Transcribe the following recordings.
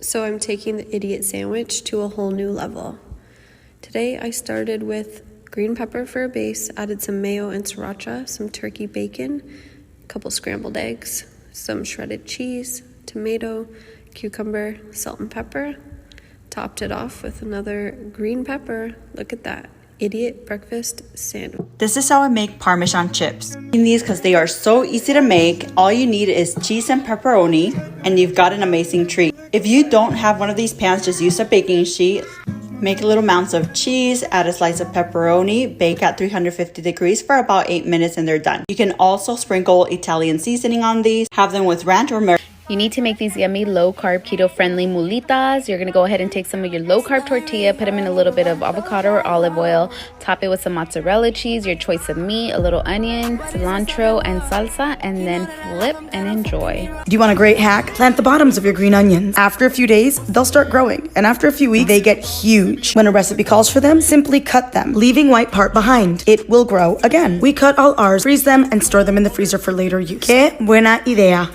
So I'm taking the idiot sandwich to a whole new level. Today I started with green pepper for a base, added some mayo and sriracha, some turkey bacon, a couple scrambled eggs, some shredded cheese, tomato, cucumber, salt and pepper. Topped it off with another green pepper. Look at that. Idiot breakfast sandwich. This is how I make Parmesan chips. In these because they are so easy to make. All you need is cheese and pepperoni and you've got an amazing treat. If you don't have one of these pans, just use a baking sheet. Make little mounds of cheese, add a slice of pepperoni, bake at 350 degrees for about 8 minutes and they're done. You can also sprinkle Italian seasoning on these, have them with ranch or marinara. You need to make these yummy low-carb, keto-friendly mulitas. You're going to go ahead and take some of your low-carb tortilla, put them in a little bit of avocado or olive oil, top it with some mozzarella cheese, your choice of meat, a little onion, cilantro, and salsa, and then flip and enjoy. Do you want a great hack? Plant the bottoms of your green onions. After a few days, they'll start growing, and after a few weeks, they get huge. When a recipe calls for them, simply cut them, leaving white part behind. It will grow again. We cut all ours, freeze them, and store them in the freezer for later use. Que buena idea.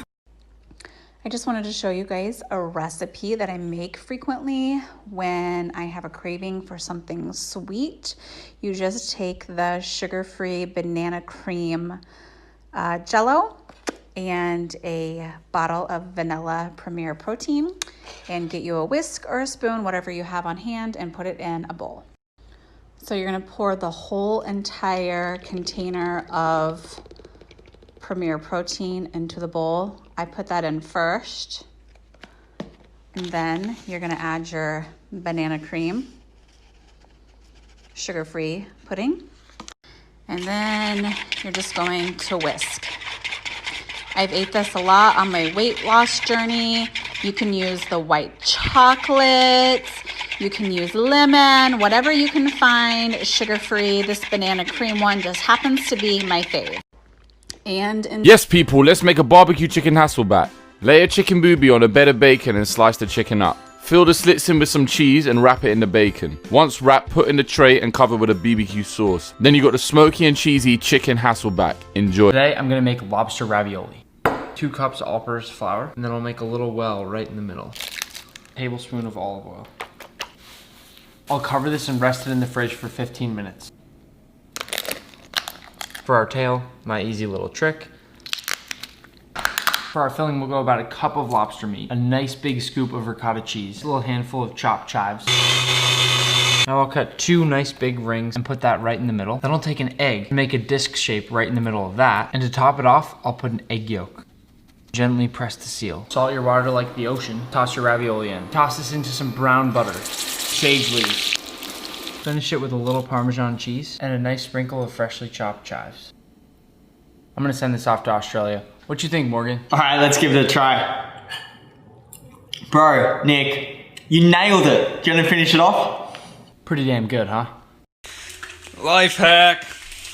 I just wanted to show you guys a recipe that I make frequently when I have a craving for something sweet. You just take the sugar-free banana cream Jell-O and a bottle of vanilla Premier Protein and get you a whisk or a spoon, whatever you have on hand, and put it in a bowl. So you're gonna pour the whole entire container of Premier Protein into the bowl. I put that in first, and then you're gonna add your banana cream, sugar-free pudding, and then you're just going to whisk. I've ate this a lot on my weight loss journey. You can use the white chocolate, you can use lemon, whatever you can find sugar-free. This banana cream one just happens to be my fave. Yes, people, let's make a barbecue chicken Hasselback. Lay a chicken booby on a bed of bacon and slice the chicken up. Fill the slits in with some cheese and wrap it in the bacon. Once wrapped, put in the tray and cover with a BBQ sauce. Then you got the smoky and cheesy chicken Hasselback. Enjoy. Today, I'm gonna make lobster ravioli. 2 cups all-purpose flour, and then I'll make a little well right in the middle. A tablespoon of olive oil. I'll cover this and rest it in the fridge for 15 minutes. For our tail, my easy little trick. For our filling, we'll go about a cup of lobster meat, a nice big scoop of ricotta cheese, a little handful of chopped chives. Now I'll cut 2 nice big rings and put that right in the middle. Then I'll take an egg and make a disc shape right in the middle of that. And to top it off, I'll put an egg yolk. Gently press to seal. Salt your water like the ocean. Toss your ravioli in. Toss this into some brown butter. Sage leaves. Finish it with a little Parmesan cheese and a nice sprinkle of freshly chopped chives. I'm gonna send this off to Australia. What you think, Morgan? All right, let's give it a try. Bro, Nick, you nailed it. Do you want to finish it off? Pretty damn good, huh? Life hack.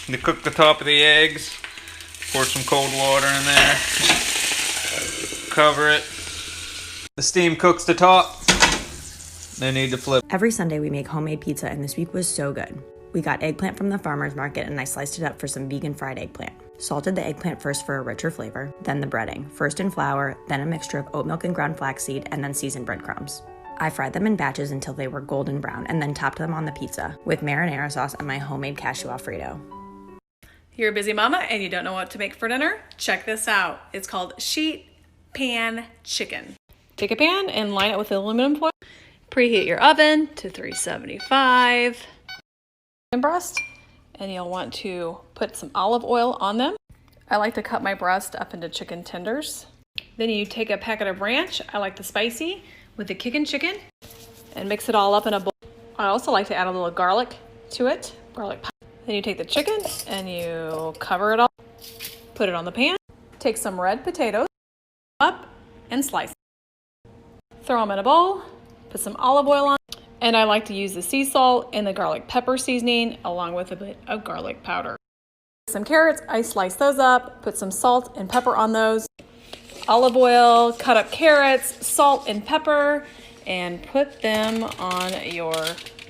You cook the top of the eggs. Pour some cold water in there. Cover it. The steam cooks the top. They need to flip. Every Sunday we make homemade pizza and this week was so good. We got eggplant from the farmer's market and I sliced it up for some vegan fried eggplant. Salted the eggplant first for a richer flavor, then the breading. First in flour, then a mixture of oat milk and ground flaxseed, and then seasoned breadcrumbs. I fried them in batches until they were golden brown and then topped them on the pizza with marinara sauce and my homemade cashew Alfredo. You're a busy mama and you don't know what to make for dinner? Check this out. It's called sheet pan chicken. Take a pan and line it with aluminum foil. Preheat your oven to 375. Breast, and you'll want to put some olive oil on them. I like to cut my breast up into chicken tenders. Then you take a packet of ranch, I like the spicy, with the kickin' chicken, and mix it all up in a bowl. I also like to add a little garlic to it, garlic powder. Then you take the chicken and you cover it all, put it on the pan. Take some red potatoes, up and slice. Throw them in a bowl, put some olive oil on. And I like to use the sea salt and the garlic pepper seasoning along with a bit of garlic powder. Some carrots, I slice those up, put some salt and pepper on those. Olive oil, cut up carrots, salt and pepper, and put them on your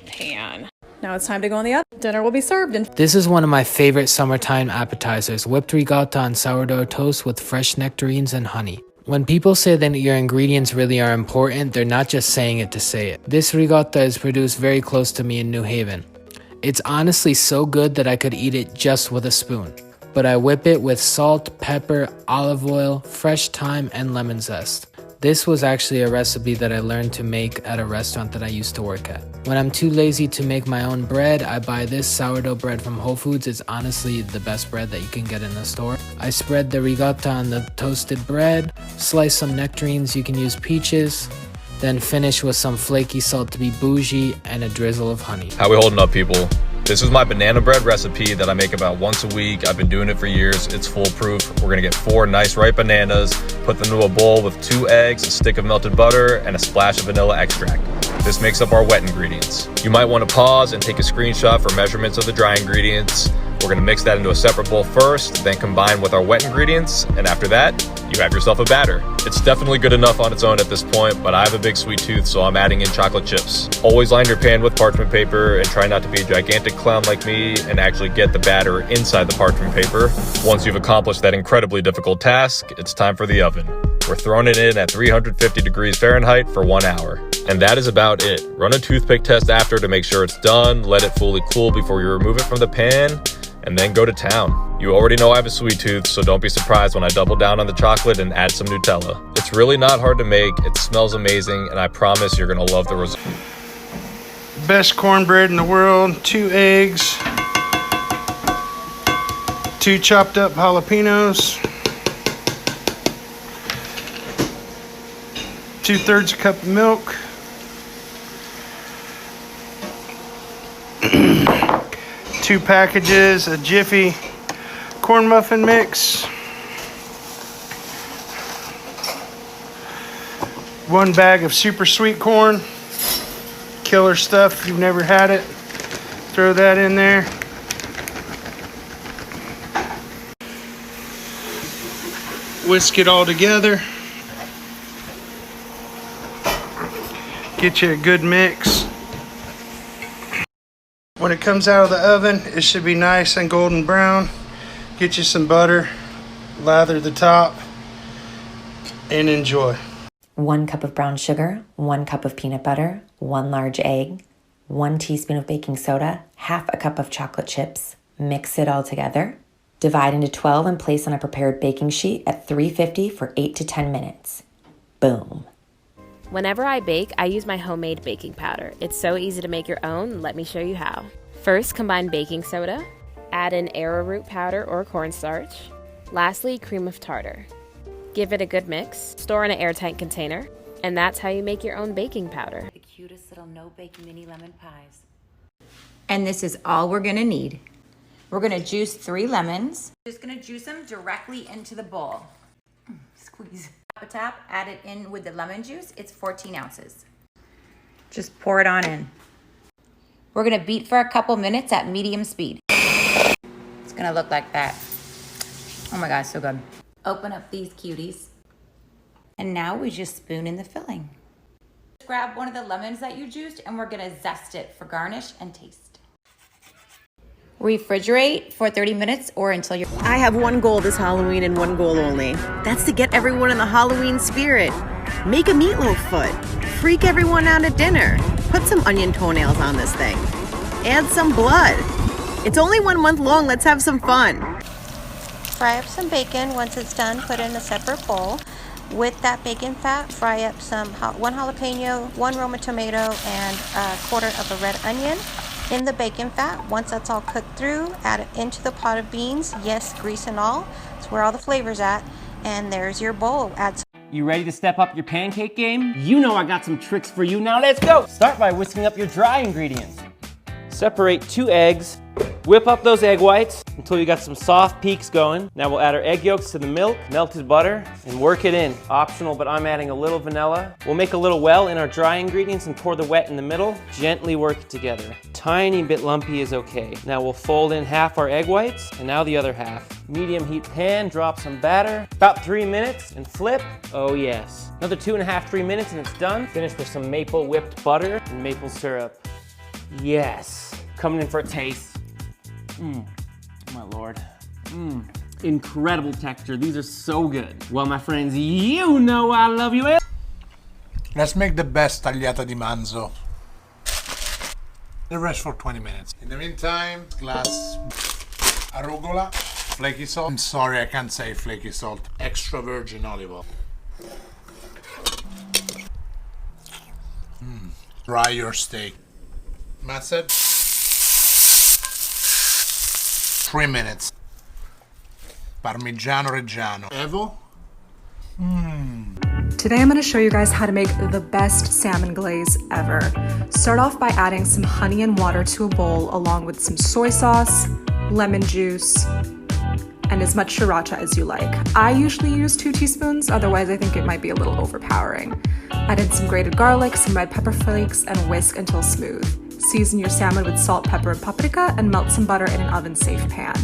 pan. Now it's time to go in the oven. Dinner will be served. This is one of my favorite summertime appetizers, whipped ricotta on sourdough toast with fresh nectarines and honey. When people say that your ingredients really are important, they're not just saying it to say it. This ricotta is produced very close to me in New Haven. It's honestly so good that I could eat it just with a spoon. But I whip it with salt, pepper, olive oil, fresh thyme, and lemon zest. This was actually a recipe that I learned to make at a restaurant that I used to work at. When I'm too lazy to make my own bread, I buy this sourdough bread from Whole Foods. It's honestly the best bread that you can get in the store. I spread the ricotta on the toasted bread, slice some nectarines, you can use peaches, then finish with some flaky salt to be bougie and a drizzle of honey. How we holding up, people? This is my banana bread recipe that I make about once a week. I've been doing it for years. It's foolproof. We're gonna get 4 nice ripe bananas, put them into a bowl with 2 eggs, a stick of melted butter, and a splash of vanilla extract. This makes up our wet ingredients. You might want to pause and take a screenshot for measurements of the dry ingredients. We're gonna mix that into a separate bowl first, then combine with our wet ingredients, and after that, you have yourself a batter. It's definitely good enough on its own at this point, but I have a big sweet tooth, so I'm adding in chocolate chips. Always line your pan with parchment paper and try not to be a gigantic clown like me and actually get the batter inside the parchment paper. Once you've accomplished that incredibly difficult task, it's time for the oven. We're throwing it in at 350 degrees Fahrenheit for 1 hour. And that is about it. Run a toothpick test after to make sure it's done, let it fully cool before you remove it from the pan, and then go to town. You already know I have a sweet tooth, so don't be surprised when I double down on the chocolate and add some Nutella. It's really not hard to make, it smells amazing, and I promise you're gonna love the result. Best cornbread in the world, 2 eggs, 2 chopped up jalapenos, 2/3 cup of milk, 2 packages of Jiffy corn muffin mix, 1 bag of super sweet corn, killer stuff. If you've never had it, throw that in there. Whisk it all together. Get you a good mix. When it comes out of the oven, it should be nice and golden brown. Get you some butter, lather the top, and enjoy. 1 cup of brown sugar, 1 cup of peanut butter, 1 large egg, 1 teaspoon of baking soda, half a cup of chocolate chips. Mix it all together. Divide into 12 and place on a prepared baking sheet at 350 for 8 to 10 minutes. Boom. Whenever I bake, I use my homemade baking powder. It's so easy to make your own. Let me show you how. First, combine baking soda, add in arrowroot powder or cornstarch. Lastly, cream of tartar. Give it a good mix, store in an airtight container, and that's how you make your own baking powder. The cutest little no-bake mini lemon pies. And this is all we're gonna need. We're gonna juice 3 lemons. Just gonna juice them directly into the bowl. Squeeze. Tap, add it in with the lemon juice. It's 14 ounces. Just pour it on in. We're gonna beat for a couple minutes at medium speed. It's gonna look like that. Oh my God, so good. Open up these cuties. And now we just spoon in the filling. Grab one of the lemons that you juiced and we're gonna zest it for garnish and taste. Refrigerate for 30 minutes or until you're... I have one goal this Halloween and one goal only. That's to get everyone in the Halloween spirit. Make a meatloaf foot. Freak everyone out at dinner. Put some onion toenails on this thing. Add some blood. It's only 1 month long. Let's have some fun. Fry up some bacon. Once it's done, put it in a separate bowl. With that bacon fat, fry up some 1 jalapeno, 1 Roma tomato, and 1/4 of a red onion in the bacon fat. Once that's all cooked through, add it into the pot of beans. Yes, grease and all. It's where all the flavor's at. And there's your bowl. Add You ready to step up your pancake game? You know I got some tricks for you. Now let's go! Start by whisking up your dry ingredients. Separate 2 eggs. Whip up those egg whites until you got some soft peaks going. Now we'll add our egg yolks to the milk, melted butter, and work it in. Optional, but I'm adding a little vanilla. We'll make a little well in our dry ingredients and pour the wet in the middle. Gently work it together. Tiny bit lumpy is okay. Now we'll fold in half our egg whites, and now the other half. Medium heat pan, drop some batter. About 3 minutes, and flip. Oh yes. Another 2.5, 3 minutes, and it's done. Finish with some maple whipped butter and maple syrup. Yes. Coming in for a taste. Oh my Lord. Incredible texture. These are so good. Well, my friends, you know I love you. Let's make the best tagliata di manzo. The rest for 20 minutes. In the meantime, glass arugula, flaky salt. I'm sorry, I can't say flaky salt. Extra virgin olive oil. Fry your steak. Method. 3 minutes. Parmigiano Reggiano. Evo. Today I'm going to show you guys how to make the best salmon glaze ever. Start off by adding some honey and water to a bowl along with some soy sauce, lemon juice, and as much sriracha as you like. I usually use 2 teaspoons, otherwise I think it might be a little overpowering. Add in some grated garlic, some red pepper flakes, and whisk until smooth. Season your salmon with salt, pepper, and paprika, and melt some butter in an oven-safe pan.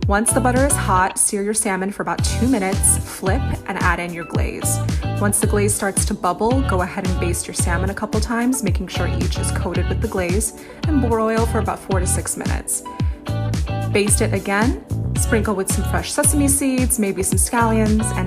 Once the butter is hot, sear your salmon for about 2 minutes, flip, and add in your glaze. Once the glaze starts to bubble, go ahead and baste your salmon a couple times, making sure each is coated with the glaze, and broil for about 4 to 6 minutes. Baste it again, sprinkle with some fresh sesame seeds, maybe some scallions, and